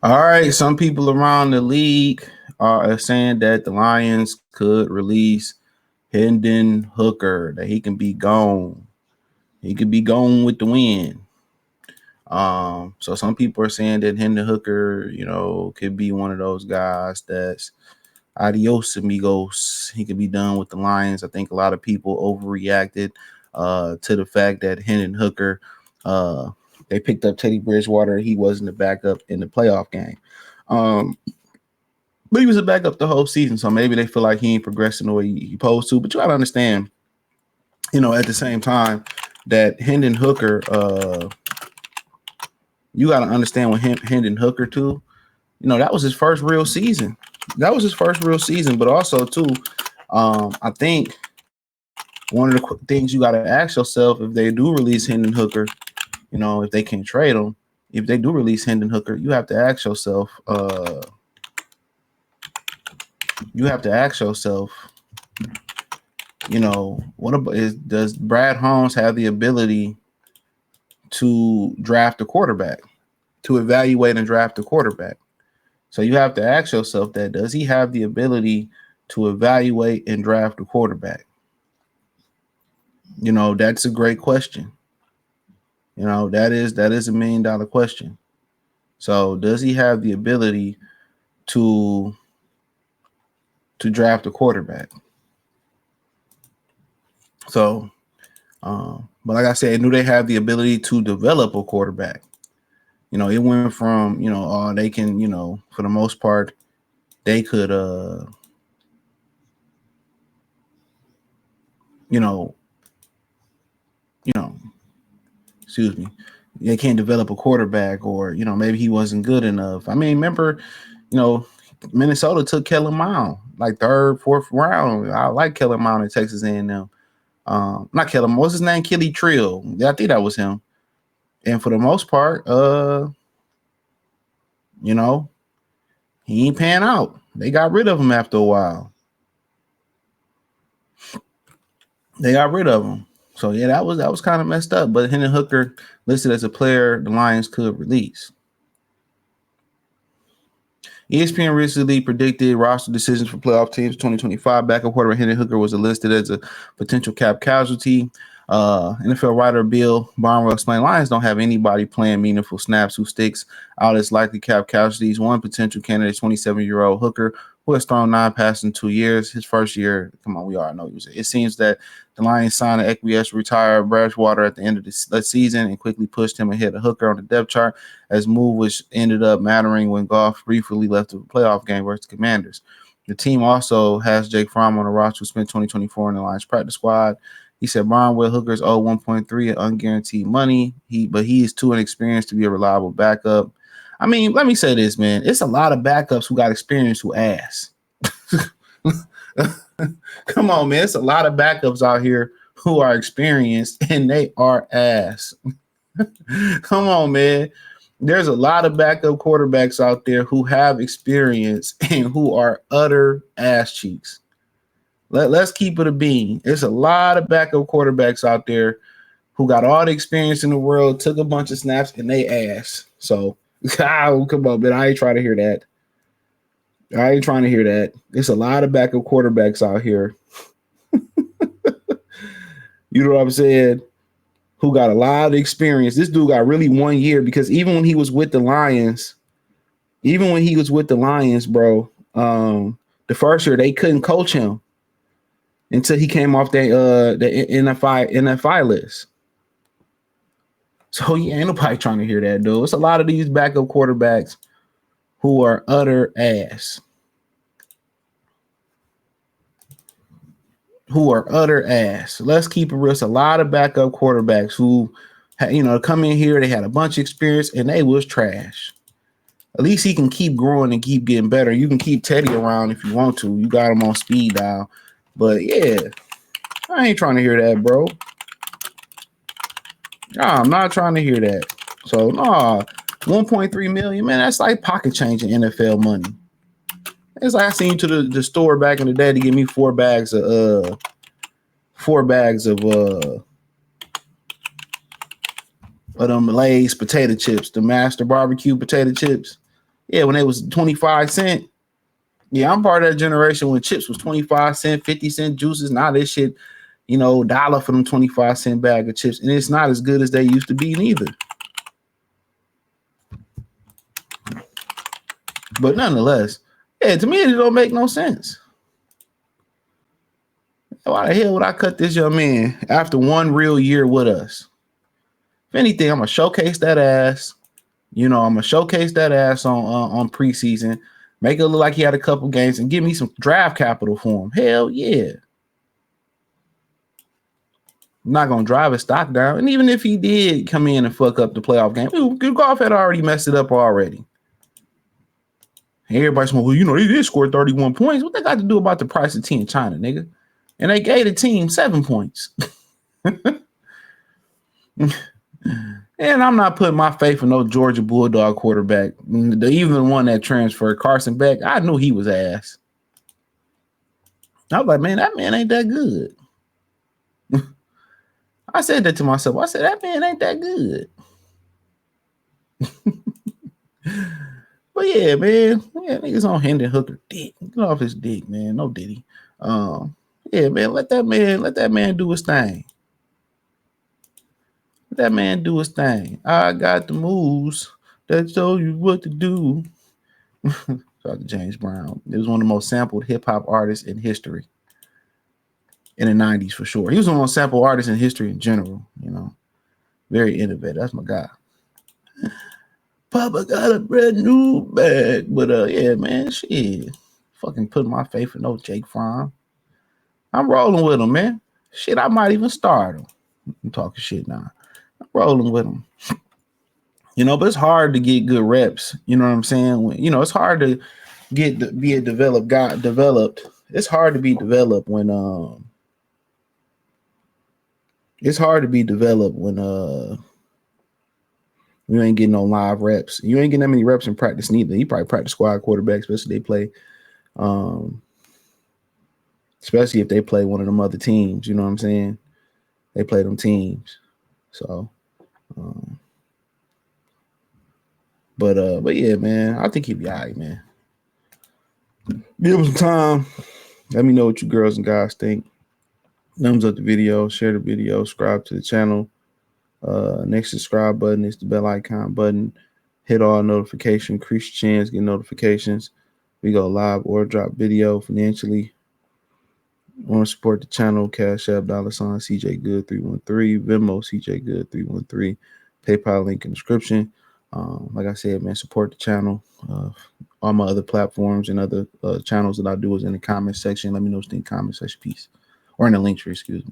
All right, some people around the league are saying that the Lions could release Hendon Hooker, that he can be gone. He could be gone with the wind. So some people are saying that Hendon Hooker, could be one of those guys that's adios amigos. He could be done with the Lions. I think a lot of people overreacted to the fact that Hendon Hooker, uh, they picked up Teddy Bridgewater. He wasn't the backup in the playoff game. Um, but he was a backup the whole season, so maybe they feel like he ain't progressing the way he supposed to. But you gotta understand, at the same time that Hendon Hooker, you gotta understand with Hendon Hooker too. That was his first real season. That was his first real season, but also too, I think one of the things you got to ask yourself if they do release Hendon Hooker, if they can't trade him, if they do release Hendon Hooker, you have to ask yourself, what about does Brad Holmes have the ability to draft a quarterback, to evaluate and draft a quarterback? So you have to ask yourself that, does he have the ability to evaluate and draft a quarterback? That's a great question. That is $1 million question. So does he have the ability to draft a quarterback? So, but like I said, do they have the ability to develop a quarterback? It went from they can for the most part they could you know you know excuse me, they can't develop a quarterback, or maybe he wasn't good enough. I mean, remember, you know Minnesota took Kellen Mond like third, fourth round. I like Kellen Mond at Texas A&M. Not Kellen, what's his name? Killy Trill. Yeah, I think that was him. And for the most part, you know, he ain't pan out. They got rid of him after a while. They got rid of him. So yeah, that was kind of messed up. But Hendon Hooker listed as a player the Lions could release. ESPN recently predicted roster decisions for playoff teams 2025. Backup quarterback Hendon Hooker was listed as a potential cap casualty. NFL writer Bill Barnwell explained Lions don't have anybody playing meaningful snaps who sticks out as likely cap casualties. One potential candidate, 27-year-old Hooker, who has thrown 9 passes in 2 years. His first year, come on, we all know he was. It seems that the Lions signed an acquiesce retire Bridgewater at the end of the season and quickly pushed him ahead of Hooker on the depth chart, as move which ended up mattering when Goff briefly left the playoff game versus the Commanders. The team also has Jake Fromm on the roster, who spent 2024 in the Lions practice squad. He said Barnwell Hooker's owed 1.3 in unguaranteed money. But he is too inexperienced to be a reliable backup. I mean, let me say this, man. It's a lot of backups who got experience who ass. Come on, man. It's a lot of backups out here who are experienced and they are ass. Come on, man. There's a lot of backup quarterbacks out there who have experience and who are utter ass cheeks. Let's keep it a bean. There's a lot of backup quarterbacks out there who got all the experience in the world, took a bunch of snaps, and they ass. So, come on, man. I ain't trying to hear that. I ain't trying to hear that. There's a lot of backup quarterbacks out here. You know what I'm saying? Who got a lot of experience. This dude got really 1 year, because even when he was with the Lions, bro, the first year they couldn't coach him until he came off the NFI list. So yeah, ain't nobody trying to hear that, dude. It's a lot of these backup quarterbacks who are utter ass. Let's keep it real. It's a lot of backup quarterbacks who, come in here. They had a bunch of experience and they was trash. At least he can keep growing and keep getting better. You can keep Teddy around if you want to. You got him on speed dial. But yeah, I ain't trying to hear that, bro. Nah, I'm not trying to hear that. So, nah, 1.3 million, man, that's like pocket change in NFL money. It's like I seen you to the store back in the day to give me 4 bags of them Lay's potato chips, the Master Barbecue potato chips. Yeah, when it was 25 cent. Yeah, I'm part of that generation when chips was 25 cent, 50 cent juices. Now this shit, dollar for them 25 cent bag of chips. And it's not as good as they used to be neither. But nonetheless, yeah, to me it don't make no sense. Why the hell would I cut this young man after one real year with us? If anything, I'm gonna showcase that ass. I'm gonna showcase that ass on preseason, make it look like he had a couple games, and give me some draft capital for him. Hell yeah. I'm not gonna drive his stock down. And even if he did come in and fuck up the playoff game, Goff had already messed it up already. Everybody's like, well, they did score 31 points. What they got to do about the price of tea in China, nigga? And they gave the team 7 points. And I'm not putting my faith in no Georgia Bulldog quarterback. Even the one that transferred, Carson Beck, I knew he was ass. I was like, man, that man ain't that good. I said that to myself. I said, that man ain't that good. But yeah, man. Yeah, niggas on Hendon Hooker. Dick. Get off his dick, man. No Diddy. Yeah, man, let that man do his thing. Let that man do his thing. I got the moves that show you what to do. Shout out to James Brown. It was one of the most sampled hip-hop artists in history. In the 90s, for sure. He was one of the most sampled artists in history in general, Very innovative. That's my guy. Papa got a brand new bag. But yeah, man, shit. Fucking putting my faith in no Jake Fromm. I'm rolling with him, man. Shit, I might even start him. I'm talking shit now. I'm rolling with him. But it's hard to get good reps. You know what I'm saying? It's hard to be a developed. It's hard to be developed when you ain't getting no live reps. You ain't getting that many reps in practice neither. You probably practice squad quarterback, especially if they play one of them other teams. You know what I'm saying? They play them teams. So, but yeah, man, I think he'll be all right, man. Give him some time. Let me know what you girls and guys think. Thumbs up the video, share the video, subscribe to the channel. Next subscribe button is the bell icon button. Hit all notifications, increase your chance, get notifications. We go live or drop video financially. Want to support the channel? Cash App, $ CJ Good 313, Venmo CJ Good 313, PayPal link in the description. Like I said, man, support the channel. All my other platforms and other channels that I do is in the comment section. Let me know what's in the comment section, peace, or in the link tree, excuse me.